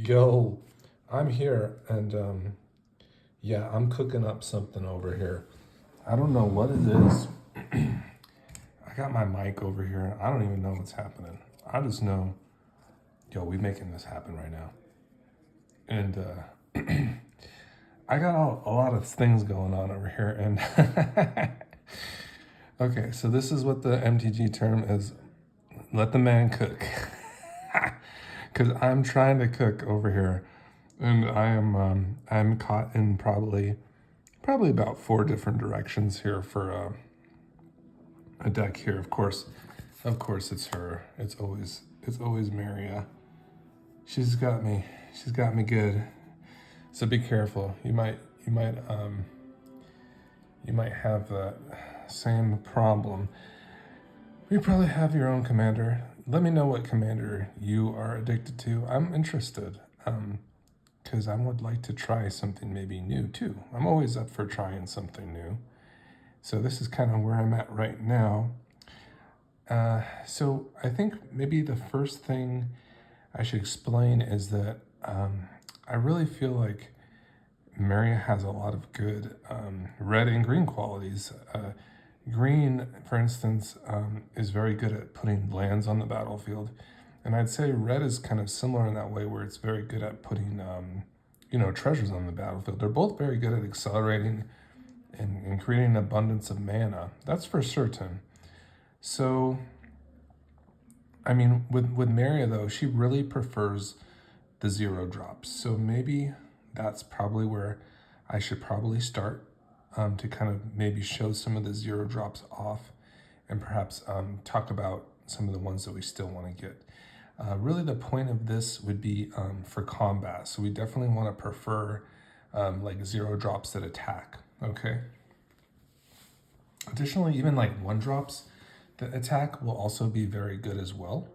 Yo, I'm here and yeah, I'm cooking up something over here. I don't know what it is. I got my mic over here. I don't even know what's happening. I just know, yo, we making this happen right now. And I got a lot of things going on over here. And okay, so this is what the MTG term is: let the man cook. Because I'm trying to cook over here, and I'm caught in probably about four different directions here for a deck here. Of course, it's her. It's always Maria. She's got me. She's got me good. So be careful. You might have that same problem. You probably have your own commander. Let me know what commander you are addicted to. I'm interested. Because I would like to try something maybe new too. I'm always up for trying something new. So this is kind of where I'm at right now. So I think maybe the first thing I should explain is that I really feel like Maria has a lot of good red and green qualities. Green, for instance, is very good at putting lands on the battlefield. And I'd say red is kind of similar in that way, where it's very good at putting, treasures on the battlefield. They're both very good at accelerating and creating an abundance of mana. That's for certain. So, I mean, with Maria, though, she really prefers the zero drops. So maybe that's probably where I should probably start to kind of maybe show some of the zero drops off and perhaps talk about some of the ones that we still want to get. Really, the point of this would be for combat. So we definitely want to prefer like zero drops that attack, okay? Additionally, even like one drops that attack will also be very good as well.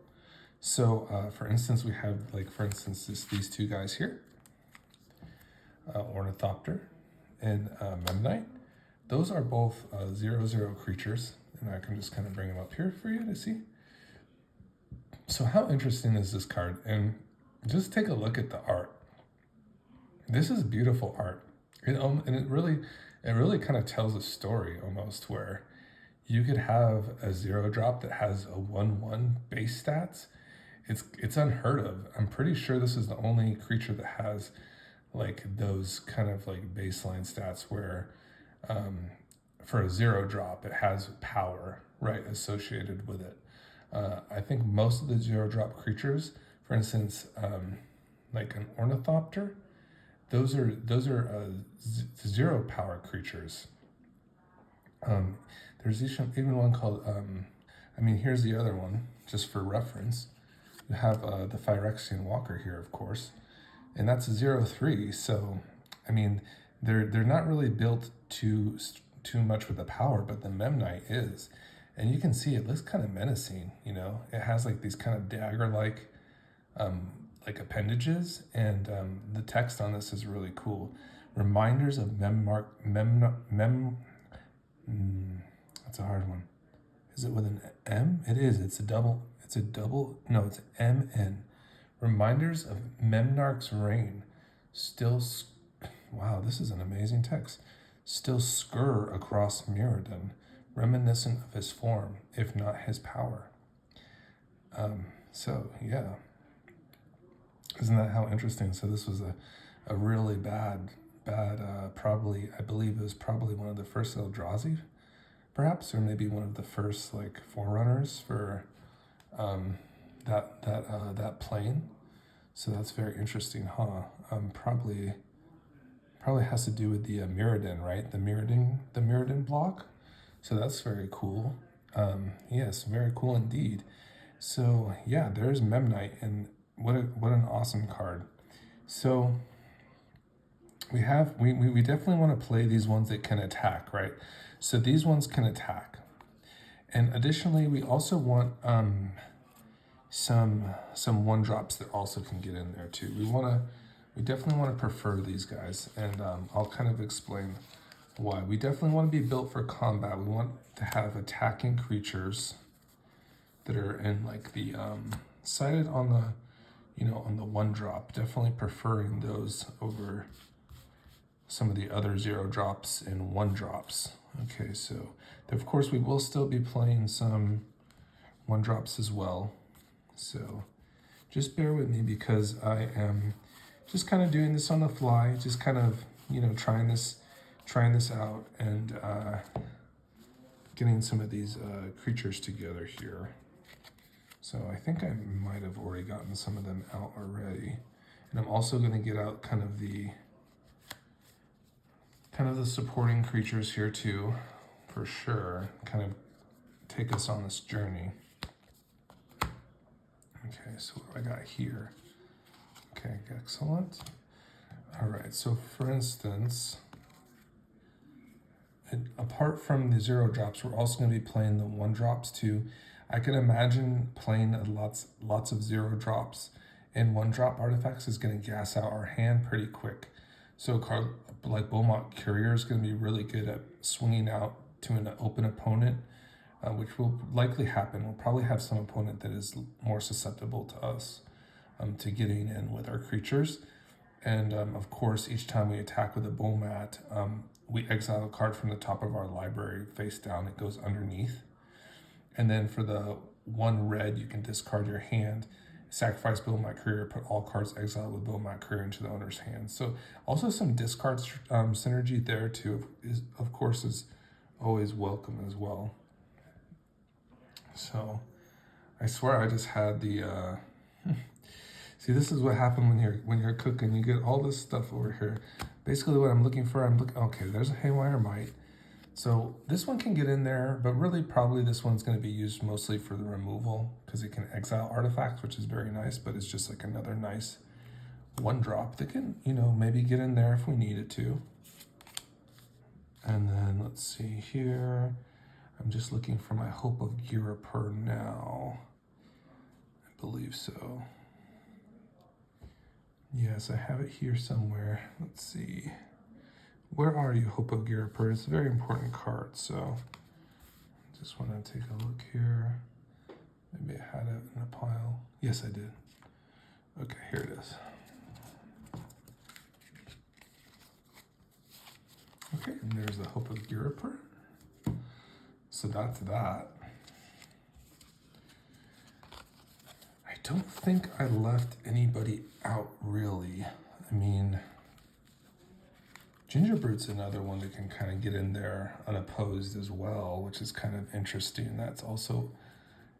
So for instance, we have these two guys here, Ornithopter and Memnite. Those are both 0/0 creatures, and I can just kind of bring them up here for you to see. So how interesting is this card? And just take a look at the art. This is beautiful art. And it really kind of tells a story almost, where you could have a zero drop that has a 1/1 base stats. It's unheard of. I'm pretty sure this is the only creature that has like those kind of like baseline stats where for a zero drop it has power right associated with it. I think most of the zero drop creatures, for instance, like an Ornithopter, those are zero power creatures. There's even one called, here's the other one, just for reference. You have the Phyrexian Walker here, of course, and that's a 0/3. So, I mean, they're not really built too much with the power, but the Memnite is. And you can see it looks kind of menacing, you know? It has like these kind of dagger-like like appendages, and the text on this is really cool. Reminders of that's a hard one. Is it with an M? It is. It's MN. Reminders of Memnarch's reign. Wow, this is an amazing text. Still scurr across Mirrodin, reminiscent of his form, if not his power. So, yeah. Isn't that how interesting? So this was a really bad, probably, I believe it was probably one of the first Eldrazi, perhaps, or maybe one of the first like forerunners for that plane. So that's very interesting, huh? Probably has to do with the Mirrodin, right? The Mirrodin block. So that's very cool. Yes, very cool indeed. So yeah, there's Memnite, and what an awesome card. So we definitely want to play these ones that can attack, right? So these ones can attack, and additionally, we also want some one drops that also can get in there too. We definitely want to prefer these guys, and I'll kind of explain why. We definitely want to be built for combat. We want to have attacking creatures that are in like the sighted on the, on the 1-drop. Definitely preferring those over some of the other 0-drops and 1-drops. Okay, so of course we will still be playing some 1-drops as well. So just bear with me because I am just kind of doing this on the fly, just kind of, trying this out and getting some of these creatures together here. So I think I might have already gotten some of them out already. And I'm also going to get out kind of the supporting creatures here too, for sure. Kind of take us on this journey. Okay, so what do I got here? Okay, excellent. All right, so for instance, apart from the 0-drops, we're also going to be playing the 1-drops too. I can imagine playing lots of 0-drops and 1-drop artifacts is going to gas out our hand pretty quick. So a card like Beaumont Courier is going to be really good at swinging out to an open opponent, which will likely happen. We'll probably have some opponent that is more susceptible to us, to getting in with our creatures. And of course, each time we attack with a Beaumont, we exile a card from the top of our library face down. It goes underneath. And then for the 1 red, you can discard your hand, sacrifice Beaumont Courier, put all cards exiled with Beaumont Courier into the owner's hand. So also some discard synergy there too, of course, is always welcome as well. So I swear I just had the see, this is what happened when you're cooking. You get all this stuff over here. Basically what I'm looking for, okay, there's a Haywire Might. So this one can get in there, but really probably this one's going to be used mostly for the removal because it can exile artifacts, which is very nice, but it's just like another nice 1-drop that can, maybe get in there if we need it to. And then let's see here. I'm just looking for my Hope of Girapur now. I believe so. Yes, I have it here somewhere. Let's see. Where are you, Hope of Girapur? It's a very important card, so just want to take a look here. Maybe I had it in a pile. Yes, I did. Okay, here it is. Okay, and there's the Hope of Girapur. So that's that. I don't think I left anybody out, really. I mean, Gingerbird's another one that can kind of get in there unopposed as well, which is kind of interesting. That's also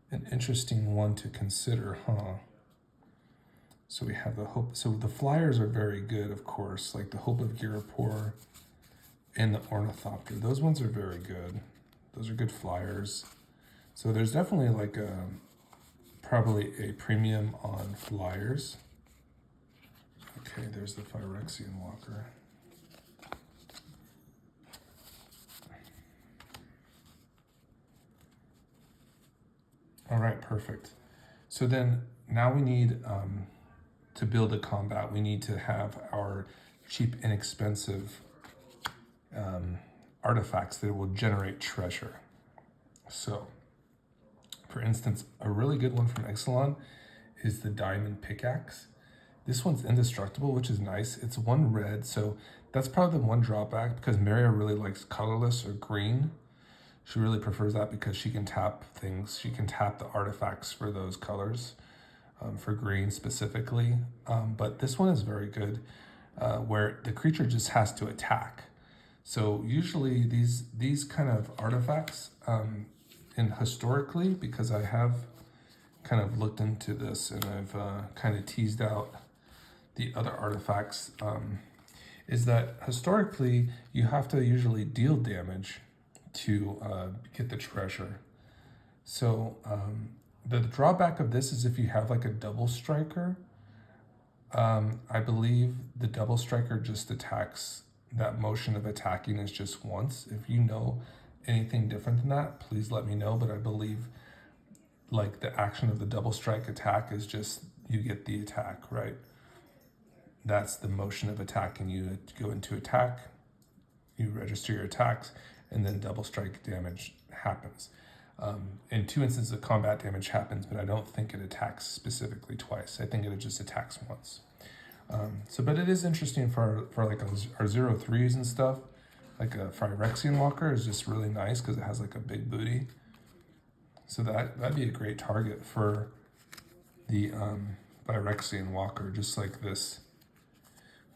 an interesting one to consider, huh? So we have the Hope. So the flyers are very good, of course, like the Hope of Girapur and the Ornithopter. Those ones are very good. Those are good flyers. So there's definitely like probably a premium on flyers. Okay, there's the Phyrexian Walker. All right, perfect. So then now we need to build a combat. We need to have our cheap, inexpensive artifacts that will generate treasure. So, for instance, a really good one from Ixalan is the Diamond Pickaxe. This one's indestructible, which is nice. It's 1 red, so that's probably the one drawback because Maria really likes colorless or green. She really prefers that because she can tap things. She can tap the artifacts for those colors, for green specifically. But this one is very good, where the creature just has to attack. So usually these kind of artifacts, and historically, because I have kind of looked into this and I've kind of teased out the other artifacts, is that historically you have to usually deal damage to get the treasure. So the drawback of this is if you have like a double striker, I believe the double striker just attacks, that motion of attacking is just once. If you know anything different than that, please let me know, but I believe like the action of the double strike attack is just you get the attack, right? That's the motion of attacking. You go into attack, you register your attacks, and then double strike damage happens. In 2 instances of combat damage happens, but I don't think it attacks specifically twice. I think it just attacks once. But it is interesting for like our 0-3s and stuff. Like a Phyrexian Walker is just really nice because it has like a big booty. So that'd be a great target for the Phyrexian Walker, just like this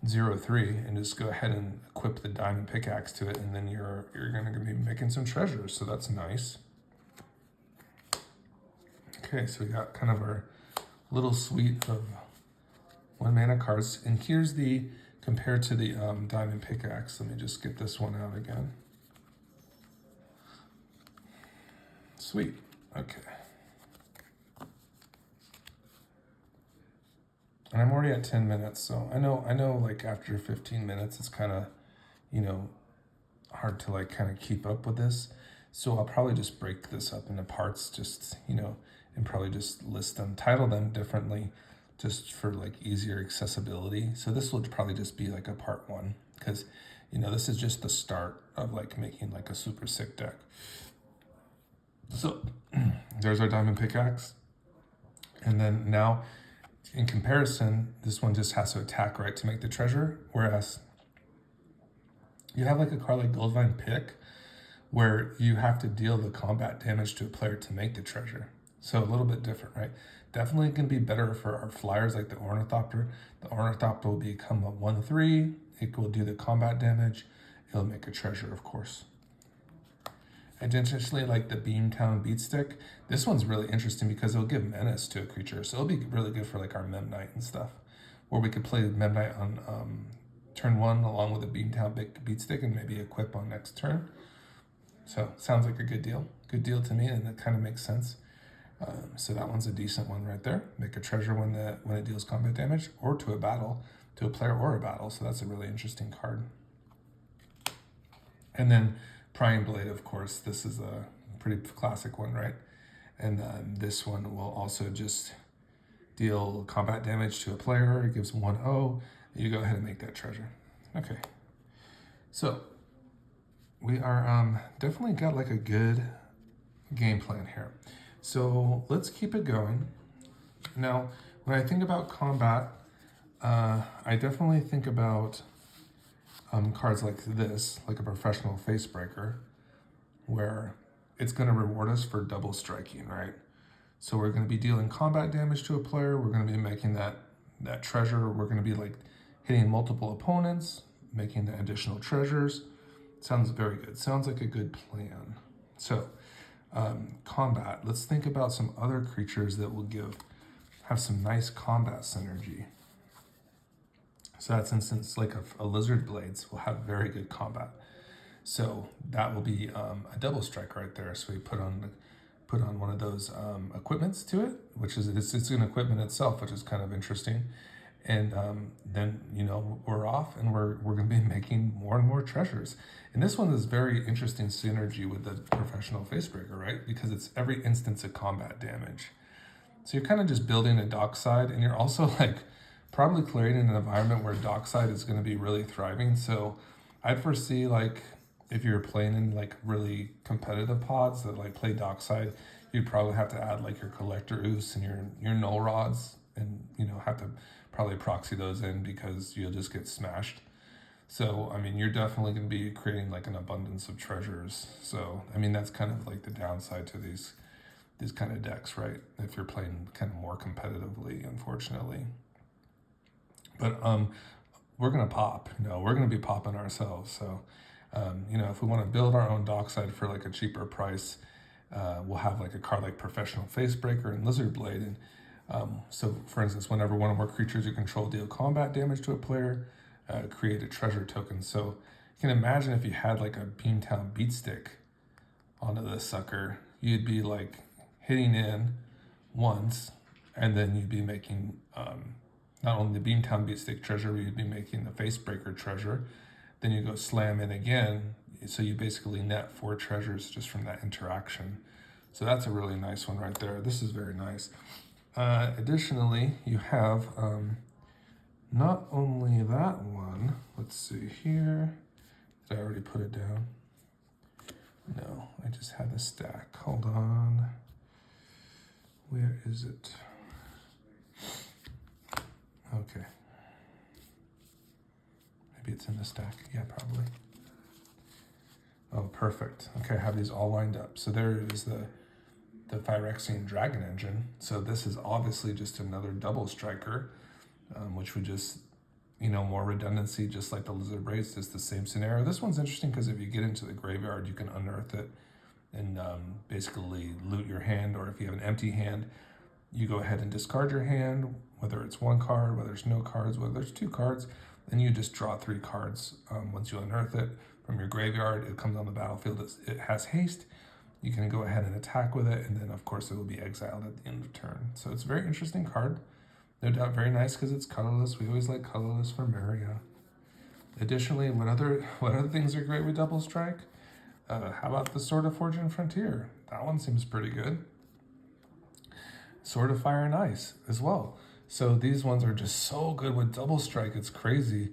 0-3, and just go ahead and equip the diamond pickaxe to it, and then you're gonna be making some treasures. So that's nice. Okay, so we got kind of our little suite of 1 mana cards, and here's the compared to the diamond pickaxe. Let me just get this one out again. Sweet. Okay. And I'm already at 10 minutes, so I know like after 15 minutes it's kind of, hard to like kind of keep up with this. So I'll probably just break this up into parts, just, and probably just title them differently, just for like easier accessibility. So this will probably just be like a part 1, because, this is just the start of like making like a super sick deck. So there's our diamond pickaxe. And then now, in comparison, this one just has to attack, right, to make the treasure, whereas you have like a card like Goldvine Pick, where you have to deal the combat damage to a player to make the treasure. So a little bit different, right? Definitely going to be better for our flyers like the Ornithopter. The Ornithopter will become a 1-3. It will do the combat damage. It'll make a treasure, of course. Additionally, like the Beamtown Beatstick, this one's really interesting because it'll give menace to a creature. So it'll be really good for like our Memnite and stuff, where we could play Memnite on turn 1 along with a Beamtown Beatstick and maybe equip on next turn. So sounds like a good deal. Good deal to me, and that kind of makes sense. So that one's a decent one right there. Make a treasure when it deals combat damage, or to a battle, to a player or a battle. So that's a really interesting card. And then Prying Blade, of course, this is a pretty classic one, right? And this one will also just deal combat damage to a player. It gives 1-0. You go ahead and make that treasure. Okay. So we are definitely got like a good game plan here. So let's keep it going. Now, when I think about combat, I definitely think about cards like this, like a Professional Facebreaker, where it's going to reward us for double striking, right? So we're going to be dealing combat damage to a player. We're going to be making that treasure. We're going to be like hitting multiple opponents, making the additional treasures. Sounds very good. Sounds like a good plan. So combat. Let's think about some other creatures that will have some nice combat synergy. So that's instance like a Lizard Blades will have very good combat. So that will be a double strike right there. So we put on one of those equipments to it, which is it's an equipment itself, which is kind of interesting. And then we're off, and we're going to be making more and more treasures. And this one is very interesting synergy with the Professional Facebreaker, right? Because it's every instance of combat damage. So you're kind of just building a dockside, and you're also like probably creating an environment where dockside is going to be really thriving. So I'd foresee like if you're playing in like really competitive pods that like play dockside, you'd probably have to add like your Collector Ooze and your Null Rods, and have to probably proxy those in because you'll just get smashed. So I mean, you're definitely going to be creating like an abundance of treasures. So I mean, that's kind of like the downside to these kind of decks, right? If you're playing kind of more competitively, unfortunately. But we're gonna pop. We're gonna be popping ourselves. So if we want to build our own dockside for like a cheaper price, we'll have like a card like Professional Facebreaker and Lizard Blade. And so, for instance, whenever one or more creatures you control deal combat damage to a player, create a treasure token. So you can imagine if you had like a Beamtown Beatstick onto this sucker, you'd be like hitting in once, and then you'd be making not only the Beamtown Beatstick treasure, but you'd be making the Facebreaker treasure. Then you go slam in again, so you basically net 4 treasures just from that interaction. So that's a really nice one right there. This is very nice. Additionally, you have not only that one, let's see here. Did I already put it down? No, I just had the stack. Hold on. Where is it? Okay. Maybe it's in the stack. Yeah, probably. Oh, perfect. Okay, I have these all lined up. So there is the Phyrexian Dragon Engine. So this is obviously just another double striker, which would just, more redundancy, just like the Lizard Braids, just the same scenario. This one's interesting because if you get into the graveyard, you can unearth it and basically loot your hand, or if you have an empty hand, you go ahead and discard your hand, whether it's one card, whether it's no cards, whether there's two cards, and you just draw 3 cards. Once you unearth it from your graveyard, it comes on the battlefield. It has haste. You can go ahead and attack with it, and then of course it will be exiled at the end of turn. So it's a very interesting card. No doubt very nice because it's colorless. We always like colorless for Maria. Additionally, what other things are great with Double Strike? How about the Sword of Fortune Frontier? That one seems pretty good. Sword of Fire and Ice as well. So these ones are just so good with Double Strike. It's crazy.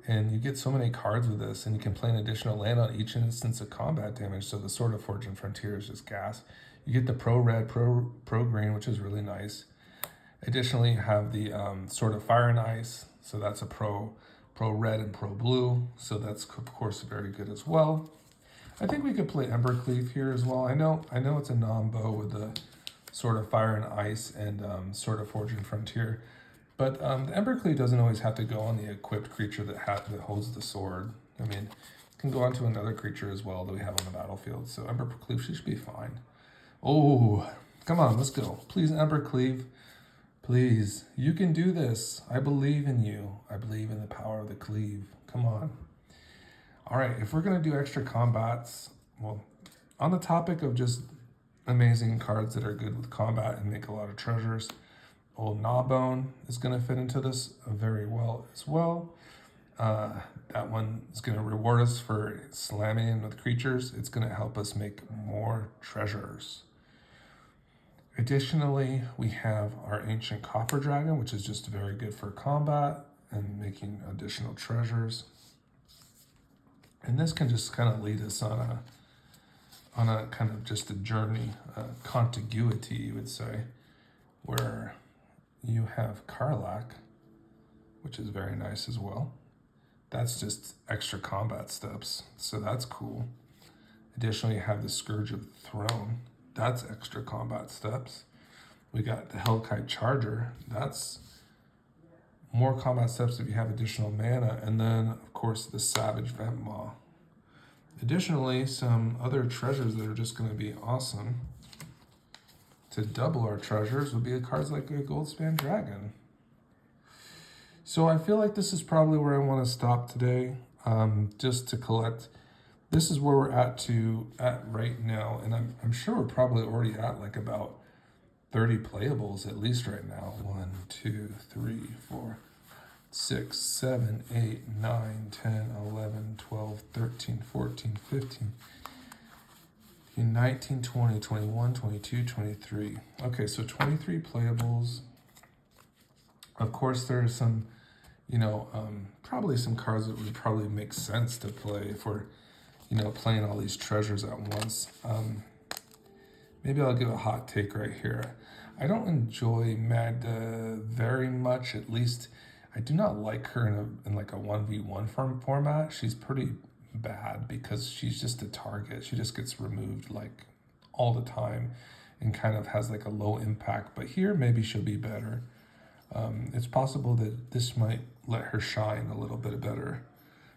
And you get so many cards with this, and you can play an additional land on each instance of combat damage. So the Sword of Fortune Frontier is just gas. You get the Pro Red, Pro Green, which is really nice. Additionally, you have the Sword of Fire and Ice. So that's a Pro Red and Pro Blue. So that's of course very good as well. I think we could play Embercleave here as well. I know it's a non-bow with the Sword of Fire and Ice and Sword of Fortune Frontier. But the Embercleave doesn't always have to go on the equipped creature that holds the sword. I mean, it can go on to another creature as well that we have on the battlefield. So Embercleave should be fine. Oh, come on, let's go. Please, Embercleave. Please, you can do this. I believe in you. I believe in the power of the cleave. Come on. All right, if we're going to do extra combats, well, on the topic of just amazing cards that are good with combat and make a lot of treasures, Old Gnawbone is going to fit into this very well as well. That one is going to reward us for slamming in with creatures. It's going to help us make more treasures. Additionally, we have our Ancient Copper Dragon, which is just very good for combat and making additional treasures. And this can just kind of lead us on a kind of just a journey, contiguity, you would say, where you have Karlach, which is very nice as well. That's just extra combat steps, so that's cool. Additionally, you have the Scourge of the Throne. That's extra combat steps. We got the Hellkite Charger. That's more combat steps if you have additional mana. And then, of course, the Savage Ventmaw. Additionally, some other treasures that are just going to be awesome to double our treasures would be cards like a Goldspan Dragon. So I feel like this is probably where I want to stop today, just to collect. This is where we're at right now, and I'm sure we're probably already at like about 30 playables at least right now. 1, 2, 3, 4, 6, 7, 8, 9, 10, 11, 12, 13, 14, 15, 19, 20, 21, 22, 23. Okay, so 23 playables. Of course, there are some, probably some cards that would probably make sense to play if we're, playing all these treasures at once. Maybe I'll give a hot take right here. I don't enjoy Magda very much. At least I do not like her in like a 1v1 format. She's pretty bad because she's just a target. She just gets removed like all the time and kind of has like a low impact. But here, maybe she'll be better. It's possible that this might let her shine a little bit better.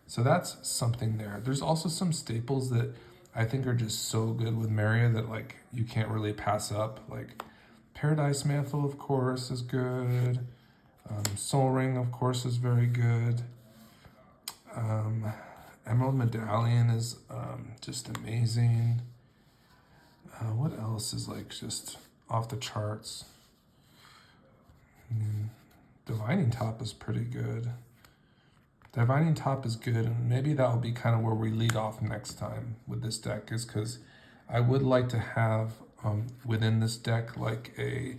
So that's something there. There's also some staples that I think are just so good with Maria that like you can't really pass up. Like Paradise Mantle, of course, is good. Soul Ring, of course, is very good. Emerald Medallion is just amazing. What else is like just off the charts? Divining Top is pretty good. Divining Top is good, and maybe that will be kind of where we lead off next time with this deck, is because I would like to have within this deck like a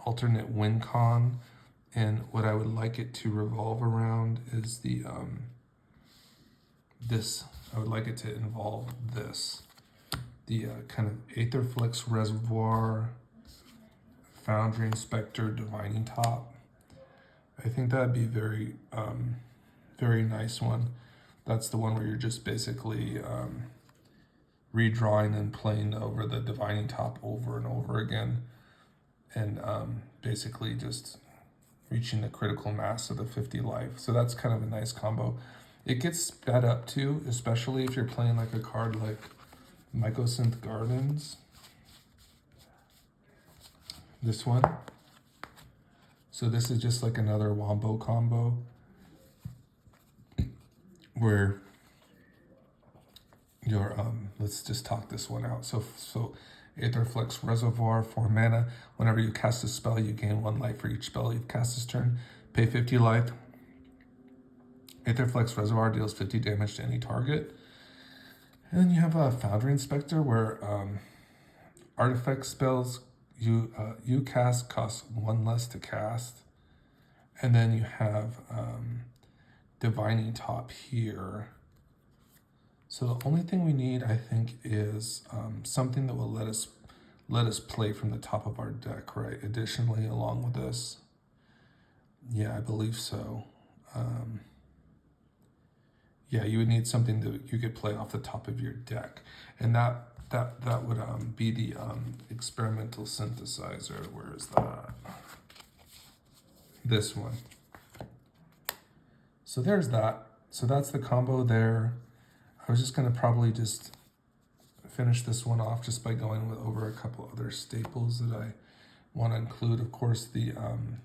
alternate win con, and what I would like it to revolve around is the this. I would like it to involve this. the kind of Aetherflix Reservoir, Foundry Inspector, Divining Top. I think that'd be very nice one. That's the one where you're just basically redrawing and playing over the Divining Top over and over again, and basically just reaching the critical mass of the 50 life. So that's kind of a nice combo. It gets sped up too, especially if you're playing like a card like Mycosynth Gardens. This one. So this is just like another Wombo combo where your let's just talk this one out. So Aetherflux Reservoir, 4 mana. Whenever you cast a spell, you gain 1 life for each spell you've cast this turn. Pay 50 life. Aetherflux Reservoir deals 50 damage to any target. And then you have a Foundry Inspector where artifact spells you cast cost 1 less to cast. And then you have Divining Top here. So the only thing we need, I think, is something that will let us play from the top of our deck, right? Additionally, along with this, yeah, I believe so. Yeah, you would need something that you could play off the top of your deck, and that would be the experimental synthesizer. Where is that? This one. So there's that. So that's the combo there. I was just gonna probably just finish this one off just by going over a couple other staples that I want to include. Of course, the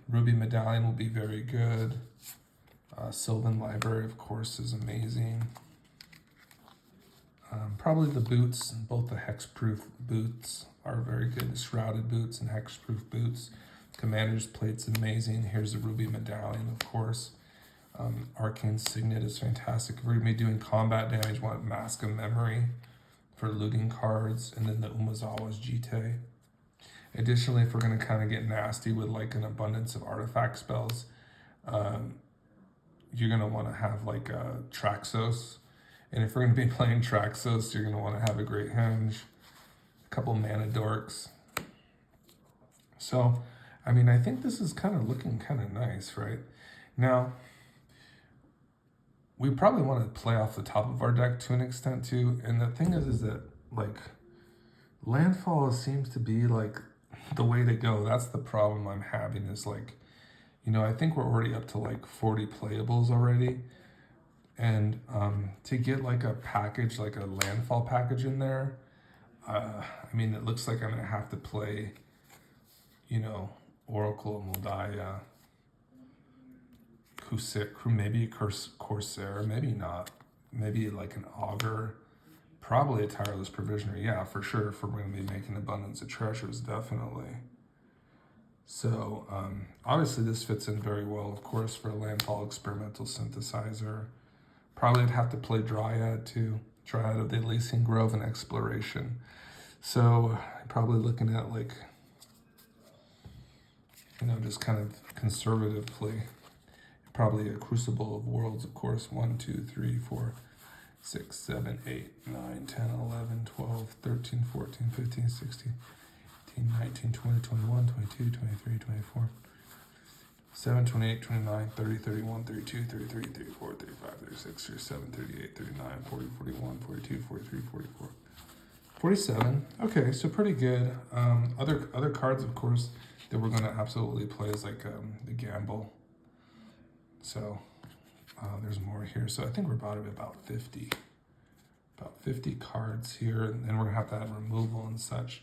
Ruby Medallion will be very good. Sylvan Library, of course, is amazing. Probably the boots, both the hexproof boots are very good. The shrouded boots and hexproof boots. Commander's Plate's amazing. Here's the Ruby Medallion, of course. Arcane Signet is fantastic. If we're going to be doing combat damage, we want Mask of Memory for looting cards, and then the Umezawa's Jite. Additionally, if we're going to kind of get nasty with like an abundance of artifact spells, you're going to want to have like a Traxos. And if we're going to be playing Traxos, you're going to want to have a Great Henge, a couple Mana Dorks. So, I mean, I think this is kind of looking kind of nice, right? Now, we probably want to play off the top of our deck to an extent too. And the thing is that like landfall seems to be like the way to go. That's the problem I'm having is like, you know, I think we're already up to like 40 playables already. And to get like a package, like a landfall package in there, I mean, it looks like I'm going to have to play, you know, Oracle of Moldiah, maybe a Corsair, maybe not. Maybe like an Augur, probably a Tireless Provisioner. Yeah, for sure, if we're going to be making Abundance of Treasures, definitely. So, obviously this fits in very well, of course, for a landfall experimental synthesizer. Probably I'd have to play Dryad too. Dryad of the Elysian Grove and Exploration. So, probably looking at like, you know, just kind of conservatively. Probably a Crucible of Worlds, of course. 1, 2, 3, 4, 6, 7, 8, 9, 10, 11, 12, 13, 14, 15, 16, 18, 19, 20, 21, 22, 23, 24, 7, 28, 29, 30, 31, 32, 33, 34, 35, 36, 37, 38, 39, 40, 41, 42, 43, 44, 47. Okay, so pretty good. Other cards, of course, that we're going to absolutely play is like the Gamble. So there's more here. So I think we're about 50 cards here, and we're gonna have to have removal and such.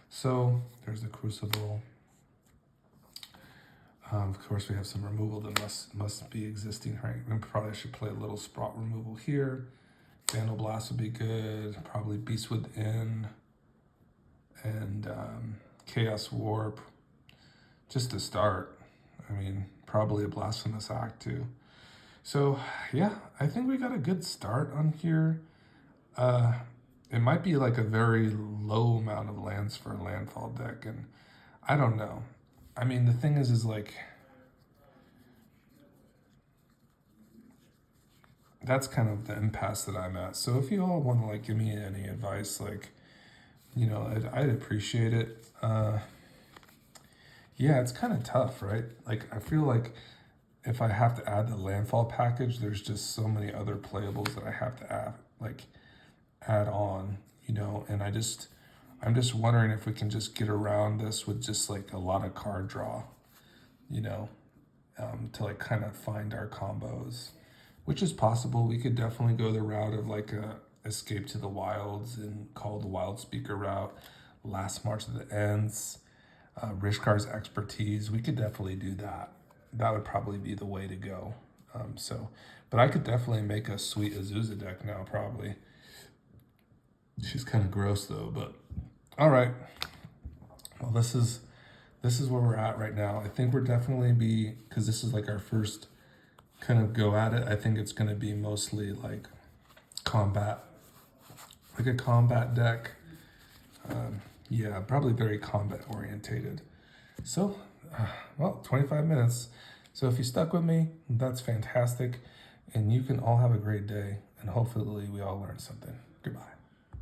So there's the Crucible. Of course, we have some removal that must be existing, right? We probably should play a little Sprout removal here. Vandal Blast would be good. Probably Beast Within and Chaos Warp, just to start. I mean, probably a Blasphemous Act too. So yeah, I think we got a good start on here. It might be like a very low amount of lands for a landfall deck, and I don't know. I mean, the thing is like, that's kind of the impasse that I'm at. So if you all want to like give me any advice, like, I'd appreciate it. Yeah, it's kind of tough, right? Like, I feel like if I have to add the landfall package, there's just so many other playables that I have to add on, and I'm just wondering if we can just get around this with just like a lot of card draw, you know, to like kind of find our combos, which is possible. We could definitely go the route of like a Escape to the Wilds and call the Wild Speaker route, Last March of the Ents, Rishkar's Expertise. We could definitely do that. That would probably be the way to go. But I could definitely make a sweet Azusa deck now, probably. She's kind of gross though, but all right. Well, this is where we're at right now. I think we're definitely because this is like our first kind of go at it. I think it's going to be mostly like combat, like a combat deck. Yeah, probably very combat orientated. So, well, 25 minutes. So if you stuck with me, that's fantastic. And you can all have a great day. And hopefully we all learn something. Goodbye.